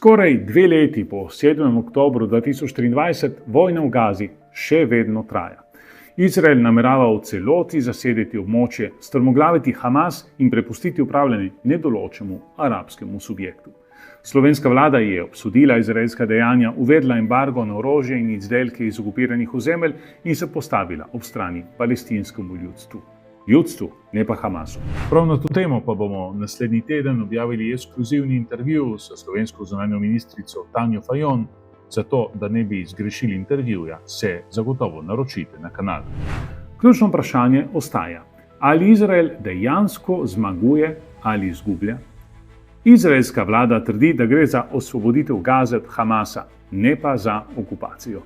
Skoraj 2 leti po 7. oktobru 2023 vojna v Gazi še vedno traja. Izrael namerava v celoti zasedeti območje, strmoglaviti Hamas in prepustiti upravljanje nedoločenemu arabskemu subjektu. Slovenska vlada je obsodila izraelska dejanja, uvedla embargo na orožje in izdelke iz okupiranih ozemelj in se postavila ob strani palestinskemu ljudstvu. Ljudstvu, ne pa Hamasu. Prav na to temo pa bomo naslednji teden objavili ekskluzivni intervju s slovensko zunanjo ministrico Tanjo Fajon. Zato, da ne bi zgrešili intervjuja, se zagotovo naročite na kanal. Ključno vprašanje ostaja, ali Izrael dejansko zmaguje ali izgublja? Izraelska vlada trdi, da gre za osvoboditev Gaze od Hamasa, ne pa za okupacijo.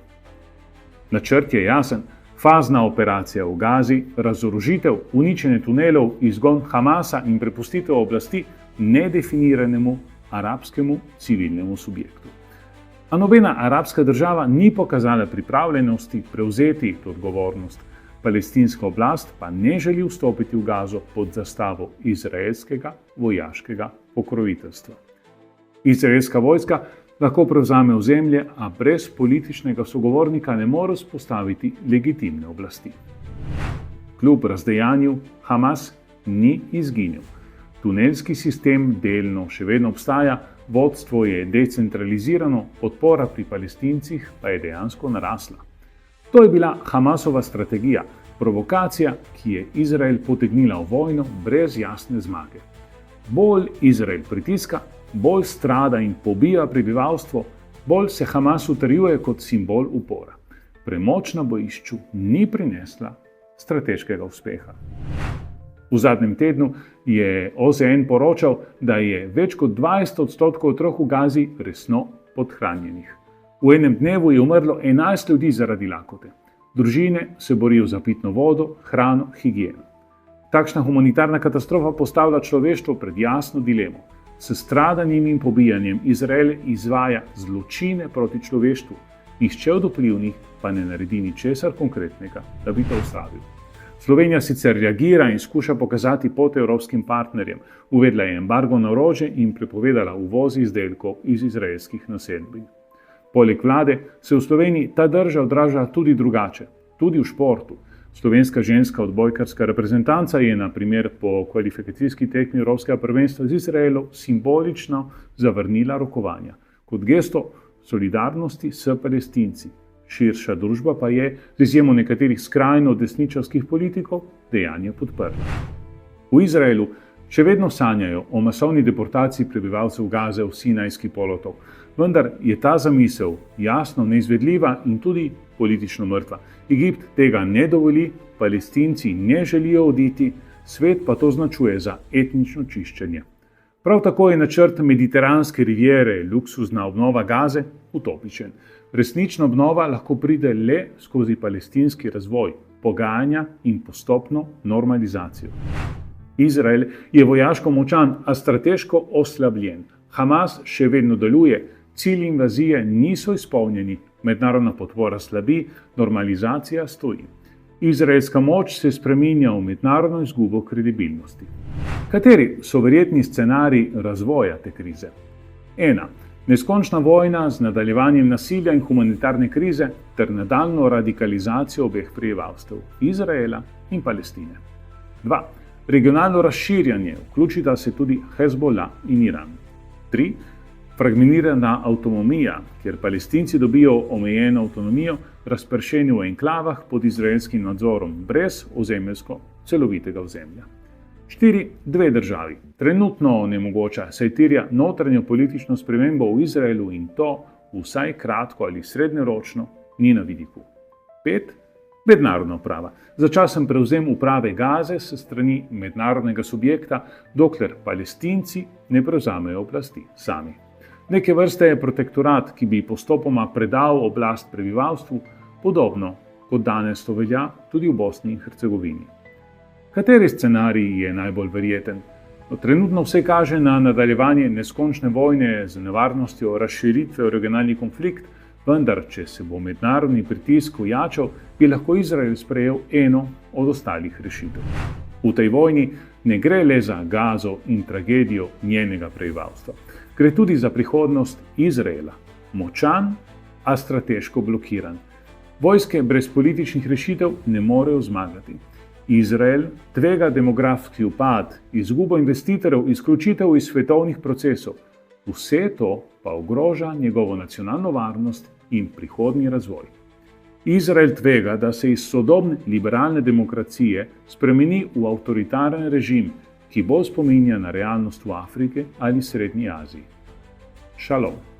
Načrt je jasen. Fazna operacija v Gazi, razorožitev, uničenje tunelov, izgon Hamasa in prepustitev oblasti nedefiniranemu arabskemu civilnemu subjektu. A nobena arabska država ni pokazala pripravljenosti prevzeti odgovornost. Palestinska oblast pa ne želi vstopiti v Gazo pod zastavo izraelskega vojaškega pokroviteljstva. Izraelska vojska lahko prevzame ozemlje, a brez političnega sogovornika ne more vzpostaviti legitimne oblasti. Kljub razdejanju Hamas ni izginil. Tunelski sistem delno še vedno obstaja, vodstvo je decentralizirano, podpora pri Palestincih pa je dejansko narasla. To je bila Hamasova strategija, provokacija, ki je Izrael potegnila v vojno brez jasne zmage. Bolj Izrael pritiska, bolj strada in pobija prebivalstvo, bolj se Hamas utrjuje kot simbol upora. Premoč na bojišču ni prinesla strateškega uspeha. V zadnjem tednu je OZN poročal, da je več kot 20% otrok v Gazi resno podhranjenih. V enem dnevu je umrlo 11 ljudi zaradi lakote. Družine se borijo za pitno vodo, hrano, higieno. Takšna humanitarna katastrofa postavlja človeštvo pred jasno dilemo. S stradanjem in pobijanjem Izrael izvaja zločine proti človeštvu, nihče od vplivnih pa ne naredi ničesar konkretnega, da bi to ustavil. Slovenija sicer reagira in skuša pokazati pot evropskim partnerjem, uvedla je embargo na orožje in prepovedala uvoz izdelkov iz izraelskih naselbin. Poleg vlade se v Sloveniji ta drža odraža tudi drugače, tudi v športu. Slovenska ženska odbojkarska reprezentanca je na primer po kvalifikacijski tekmi Evropskega prvenstva z Izraelom simbolično zavrnila rokovanja, kot gesto solidarnosti s Palestinci. Širša družba pa je, z izjemo nekaterih skrajno desničarskih politikov, dejanje podprla. V Izraelu še vedno sanjajo o masovni deportaciji prebivalcev Gaze v Sinajski polotok, vendar je ta zamisel jasno neizvedljiva in tudi politično mrtva. Egipt tega ne dovoli, Palestinci ne želijo oditi, svet pa to označuje za etnično čiščenje. Prav tako je načrt mediteranske riviere, luksuzna obnova Gaze, utopičen. Resnična obnova lahko pride le skozi palestinski razvoj, pogajanja in postopno normalizacijo. Izrael je vojaško močan, a strateško oslabljen. Hamas še vedno deluje, cilji invazije niso izpolnjeni, mednarodna podpora slabi, normalizacija stoji. Izraelska moč se spreminja v mednarodno izgubo kredibilnosti. Kateri so verjetni scenariji razvoja te krize? 1. Neskončna vojna z nadaljevanjem nasilja in humanitarne krize ter nadaljnjo radikalizacijo obeh prebivalstev, Izraela in Palestine. 2. Regionalno razširjanje, vključita se tudi Hezbollah in Iran. 3. Fragmentirana avtonomija, kjer Palestinci dobijo omejeno avtonomijo, razpršeni v enklavah pod izraelskim nadzorom, brez ozemeljsko celovitega ozemlja. 4. Dve državi. Trenutno nemogoča, saj terja notranjo politično spremembo v Izraelu in to, vsaj kratko ali srednjeročno, ni na vidiku. 5. Mednarodna uprava. Začasen prevzem uprave Gaze s strani mednarodnega subjekta, dokler Palestinci ne prevzamejo oblasti sami. Neke vrste je protektorat, ki bi postopoma predal oblast prebivalstvu, podobno kot danes to velja tudi v Bosni in Hercegovini. Kateri scenarij je najbolj verjeten? Trenutno vse kaže na nadaljevanje neskončne vojne z nevarnostjo razširitve v regionalni konflikt, vendar, če se bo mednarodni pritisk ojačal, bi lahko Izrael sprejel eno od ostalih rešitev. V tej vojni ne gre le za Gazo in tragedijo njenega prebivalstva. Gre tudi za prihodnost Izraela. Močan, a strateško blokiran. Vojske brez političnih rešitev ne morejo zmagati. Izrael tvega demografski upad, izgubo investitorjev, izključitev iz svetovnih procesov. Vse to pa ogroža njegovo nacionalno varnost in prihodnji razvoj. Izrael tvega, da se iz sodobne liberalne demokracije spremeni v avtoritaren režim, ki bolj spominja na realnost v Afriki ali Srednji Aziji. Šalom.